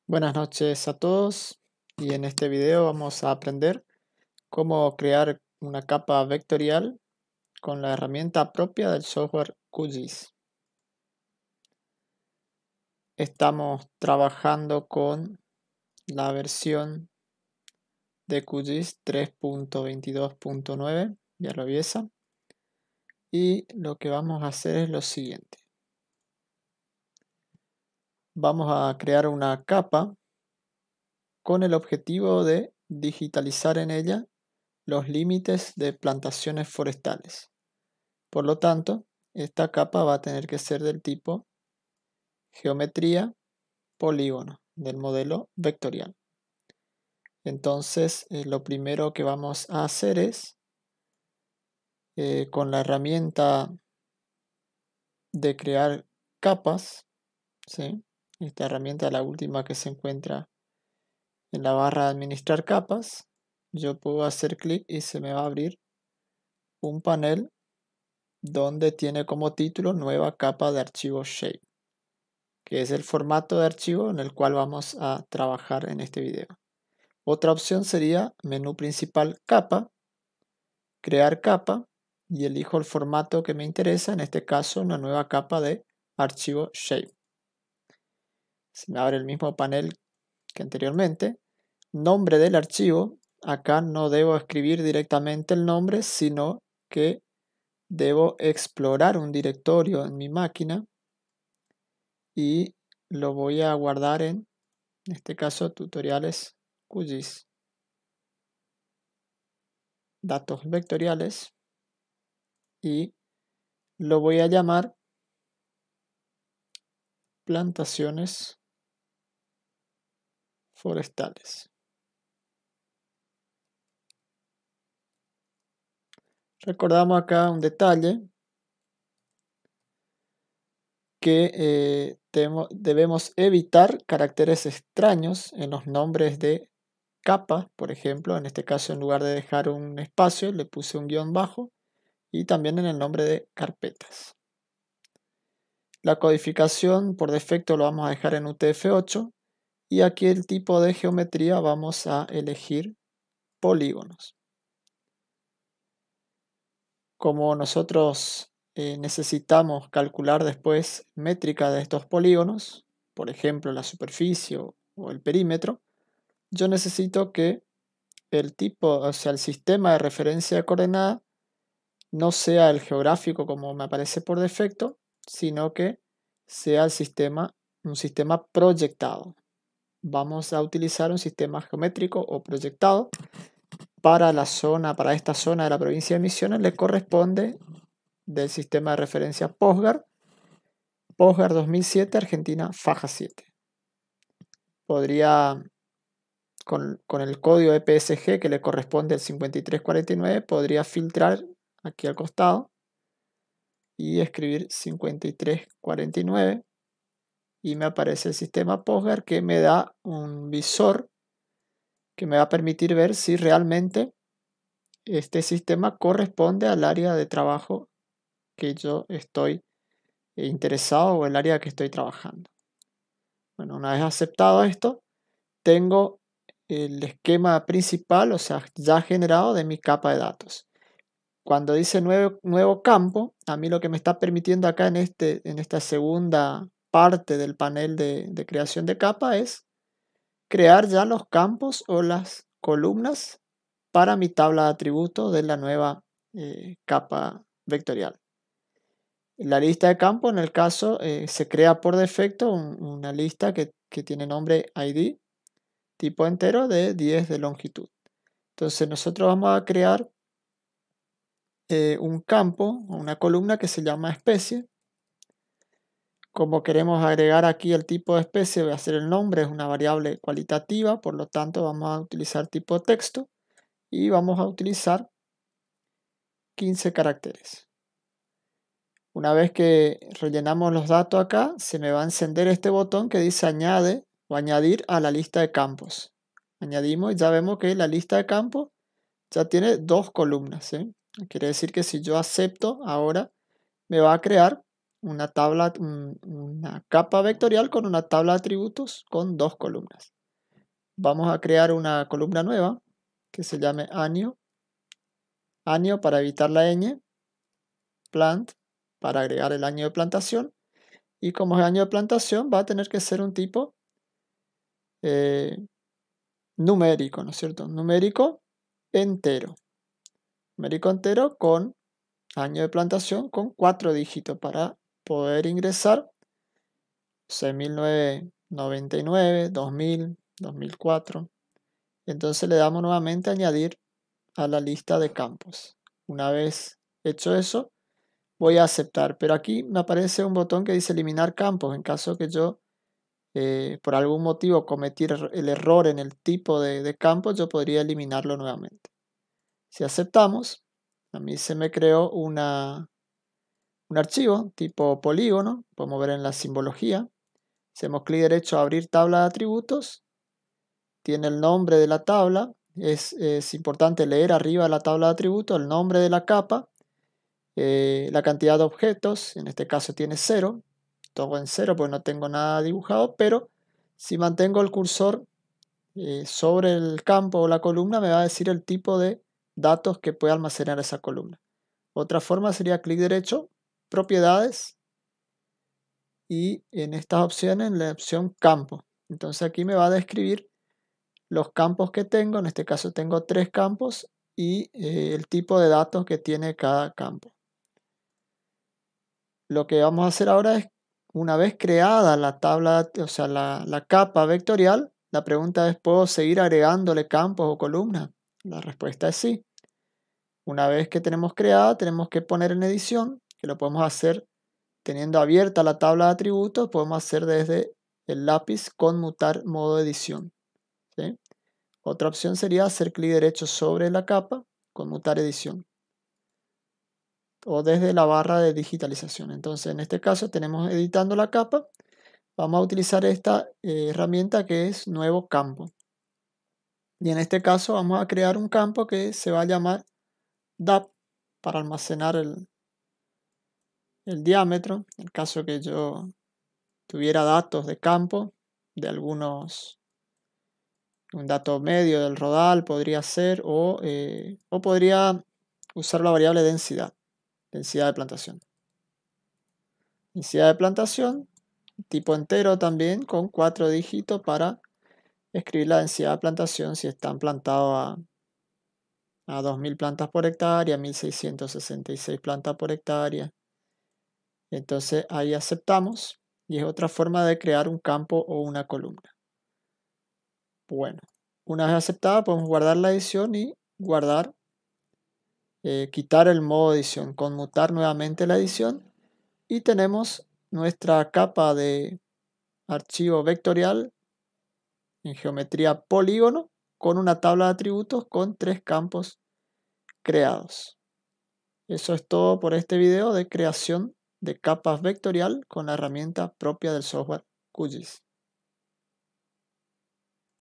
Buenas noches a todos y en este video vamos a aprender cómo crear una capa vectorial con la herramienta propia del software QGIS. Estamos trabajando con la versión de QGIS 3.22.9, ya lo aviesa, y lo que vamos a hacer es lo siguiente. Vamos a crear una capa con el objetivo de digitalizar en ella los límites de plantaciones forestales. Por lo tanto, esta capa va a tener que ser del tipo geometría polígono del modelo vectorial. Entonces, lo primero que vamos a hacer es, con la herramienta de crear capas, ¿sí? Esta herramienta, la última que se encuentra en la barra de administrar capas, yo puedo hacer clic y se me va a abrir un panel donde tiene como título nueva capa de archivo shape, que es el formato de archivo en el cual vamos a trabajar en este video. Otra opción sería menú principal capa, crear capa y elijo el formato que me interesa, en este caso una nueva capa de archivo shape. Se me abre el mismo panel que anteriormente. Nombre del archivo, acá no debo escribir directamente el nombre, sino que debo explorar un directorio en mi máquina y lo voy a guardar en este caso tutoriales QGIS. Datos vectoriales y lo voy a llamar plantaciones forestales. Recordamos acá un detalle que debemos evitar caracteres extraños en los nombres de capas, por ejemplo. En este caso, en lugar de dejar un espacio, le puse un guión bajo, y también en el nombre de carpetas. La codificación por defecto lo vamos a dejar en UTF-8 y aquí el tipo de geometría vamos a elegir polígonos. Como nosotros necesitamos calcular después métrica de estos polígonos, por ejemplo la superficie o el perímetro, yo necesito que el tipo, o sea, el sistema de referencia de coordenada no sea el geográfico como me aparece por defecto, sino que sea un sistema proyectado. Vamos a utilizar un sistema geométrico o proyectado. Para esta zona de la provincia de Misiones le corresponde del sistema de referencia POSGAR 2007 Argentina Faja 7. Podría, con el código de PSG que le corresponde al 5349, podría filtrar aquí al costado y escribir 5349 y me aparece el sistema POSGAR que me da un visor que me va a permitir ver si realmente este sistema corresponde al área de trabajo que yo estoy interesado o el área que estoy trabajando. Bueno, una vez aceptado esto, tengo el esquema principal, o sea, ya generado de mi capa de datos. Cuando dice nuevo campo, a mí lo que me está permitiendo acá en esta segunda parte del panel de creación de capa es crear ya los campos o las columnas para mi tabla de atributos de la nueva capa vectorial. La lista de campos, en el caso, se crea por defecto una lista que tiene nombre ID, tipo entero de 10 de longitud. Entonces nosotros vamos a crear un campo, una columna que se llama especie. Como queremos agregar aquí el tipo de especie, voy a hacer el nombre, es una variable cualitativa, por lo tanto vamos a utilizar tipo texto y vamos a utilizar 15 caracteres. Una vez que rellenamos los datos acá, se me va a encender este botón que dice añade o añadir a la lista de campos. Añadimos y ya vemos que la lista de campos ya tiene dos columnas, ¿sí? Quiere decir que si yo acepto ahora, me va a crear una tabla, una capa vectorial con una tabla de atributos con 2 columnas. Vamos a crear una columna nueva que se llame año para evitar la ñ, plant para agregar el año de plantación, y como es año de plantación va a tener que ser un tipo numérico, ¿no es cierto? Numérico entero con año de plantación con 4 dígitos para poder ingresar 1999, 2000, 2004. Entonces le damos nuevamente añadir a la lista de campos. Una vez hecho eso, voy a aceptar, pero aquí me aparece un botón que dice eliminar campos. En caso que yo por algún motivo cometí el error en el tipo de campo, yo podría eliminarlo nuevamente. Si aceptamos, a mí se me creó un archivo tipo polígono, podemos ver en la simbología. Hacemos clic derecho a abrir tabla de atributos, tiene el nombre de la tabla, es importante leer arriba de la tabla de atributos el nombre de la capa, la cantidad de objetos, en este caso tiene 0, todo en 0 porque no tengo nada dibujado, pero si mantengo el cursor sobre el campo o la columna me va a decir el tipo de datos que puede almacenar esa columna. Otra forma sería clic derecho, propiedades, y en estas opciones la opción campo. Entonces aquí me va a describir los campos que tengo, en este caso tengo 3 campos y el tipo de datos que tiene cada campo. Lo que vamos a hacer ahora es, una vez creada la tabla, o sea, la capa vectorial, la pregunta es, ¿puedo seguir agregándole campos o columnas? La respuesta es sí. Una vez que tenemos creada, tenemos que poner en edición, que lo podemos hacer teniendo abierta la tabla de atributos, podemos hacer desde el lápiz conmutar modo edición, ¿sí? Otra opción sería hacer clic derecho sobre la capa, conmutar edición, o desde la barra de digitalización. Entonces, en este caso tenemos editando la capa, vamos a utilizar esta herramienta que es nuevo campo. Y en este caso vamos a crear un campo que se va a llamar DAP para almacenar el diámetro. En el caso que yo tuviera datos de campo, de un dato medio del rodal podría ser, o podría usar la variable densidad de plantación. Densidad de plantación, tipo entero también, con 4 dígitos para escribir la densidad de plantación si están plantados a 2000 plantas por hectárea, 1666 plantas por hectárea. Entonces ahí aceptamos y es otra forma de crear un campo o una columna. Bueno, una vez aceptada podemos guardar la edición y guardar, quitar el modo edición, conmutar nuevamente la edición y tenemos nuestra capa de archivo vectorial en geometría polígono con una tabla de atributos con 3 campos creados. Eso es todo por este video de creación de capas vectorial con la herramienta propia del software QGIS.